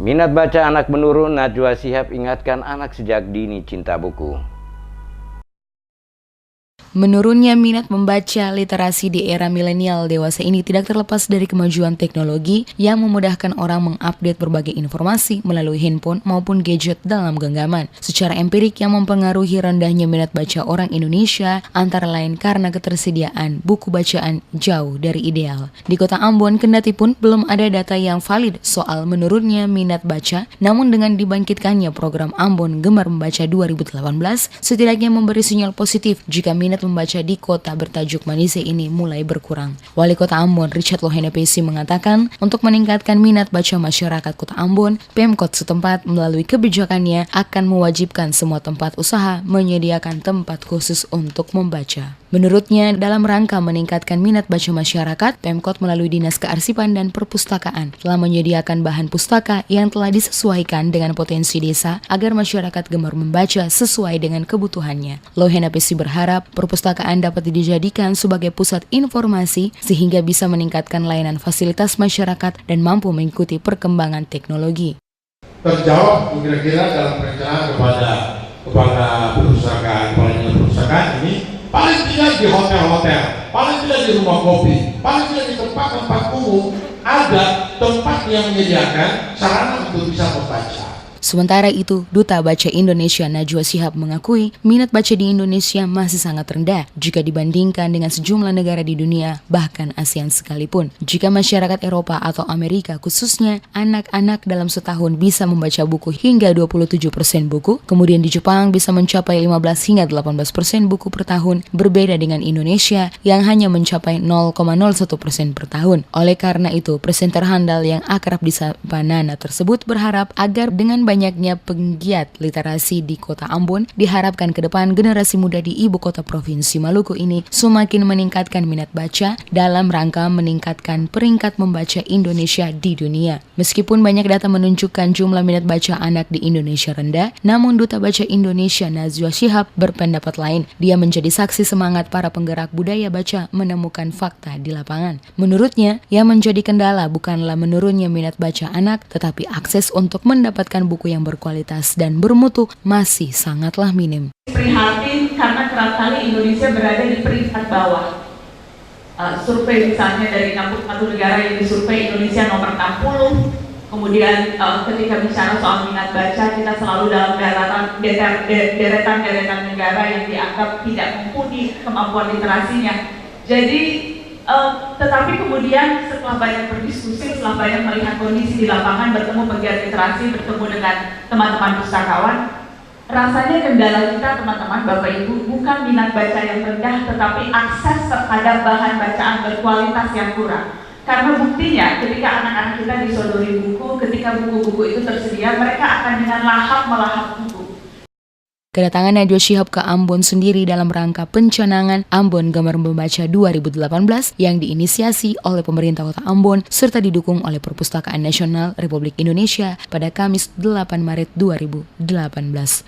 Minat baca anak menurun, Najwa Shihab ingatkan anak sejak dini cinta buku. Menurunnya minat membaca literasi di era milenial dewasa ini tidak terlepas dari kemajuan teknologi yang memudahkan orang mengupdate berbagai informasi melalui handphone maupun gadget dalam genggaman. Secara empirik yang mempengaruhi rendahnya minat baca orang Indonesia antara lain karena ketersediaan buku bacaan jauh dari ideal. Di kota Ambon, kendati pun belum ada data yang valid soal menurunnya minat baca, namun dengan dibangkitkannya program Ambon Gemar Membaca 2018, setidaknya memberi sinyal positif jika minat membaca di kota bertajuk Manise ini mulai berkurang. Wali Kota Ambon, Richard Lohenepesi mengatakan, untuk meningkatkan minat baca masyarakat Kota Ambon, Pemkot setempat melalui kebijakannya akan mewajibkan semua tempat usaha menyediakan tempat khusus untuk membaca. Menurutnya, dalam rangka meningkatkan minat baca masyarakat, Pemkot melalui Dinas Kearsipan dan Perpustakaan telah menyediakan bahan pustaka yang telah disesuaikan dengan potensi desa agar masyarakat gemar membaca sesuai dengan kebutuhannya. Lohenepesi berharap perpustakaan dapat dijadikan sebagai pusat informasi sehingga bisa meningkatkan layanan fasilitas masyarakat dan mampu mengikuti perkembangan teknologi. Terjawab kira-kira dalam perencanaan kepada perpustakaan ini, paling tidak di hotel-hotel, paling tidak di rumah kopi, paling tidak di tempat-tempat umum ada tempat yang menyediakan sarana untuk bisa membaca. Sementara itu, Duta Baca Indonesia Najwa Shihab mengakui minat baca di Indonesia masih sangat rendah jika dibandingkan dengan sejumlah negara di dunia, bahkan ASEAN sekalipun. Jika masyarakat Eropa atau Amerika khususnya anak-anak dalam setahun bisa membaca buku hingga 27% buku, kemudian di Jepang bisa mencapai 15 hingga 18% buku per tahun, berbeda dengan Indonesia yang hanya mencapai 0,01% per tahun. Oleh karena itu, presenter handal yang akrab disapa Nana tersebut berharap agar dengan banyaknya penggiat literasi di Kota Ambon, diharapkan ke depan generasi muda di ibu kota provinsi Maluku ini semakin meningkatkan minat baca dalam rangka meningkatkan peringkat membaca Indonesia di dunia. Meskipun banyak data menunjukkan jumlah minat baca anak di Indonesia rendah, namun Duta Baca Indonesia Najwa Shihab berpendapat lain. Dia menjadi saksi semangat para penggerak budaya baca menemukan fakta di lapangan. Menurutnya, yang menjadi kendala bukanlah menurunnya minat baca anak, tetapi akses untuk mendapatkan buku yang berkualitas dan bermutu masih sangatlah minim. Prihatin karena kerap kali Indonesia berada di peringkat bawah. Survei misalnya dari 61 negara yang disurvei, Indonesia nomor 60. Kemudian ketika bicara soal minat baca, kita selalu dalam deretan negara yang dianggap tidak mumpuni kemampuan literasinya. Jadi tetapi kemudian setelah banyak berdiskusi, setelah banyak melihat kondisi di lapangan, bertemu pegiat literasi, bertemu dengan teman-teman pustakawan, rasanya kendala kita teman-teman, Bapak Ibu, bukan minat baca yang rendah, tetapi akses terhadap bahan bacaan berkualitas yang kurang. Karena buktinya ketika anak-anak kita disodori buku, ketika buku-buku itu tersedia, mereka akan dengan lahap melahap buku. Kedatangan Najwa Shihab ke Ambon sendiri dalam rangka pencanangan Ambon Gemar Membaca 2018 yang diinisiasi oleh pemerintah Kota Ambon serta didukung oleh Perpustakaan Nasional Republik Indonesia pada Kamis 8 Maret 2018.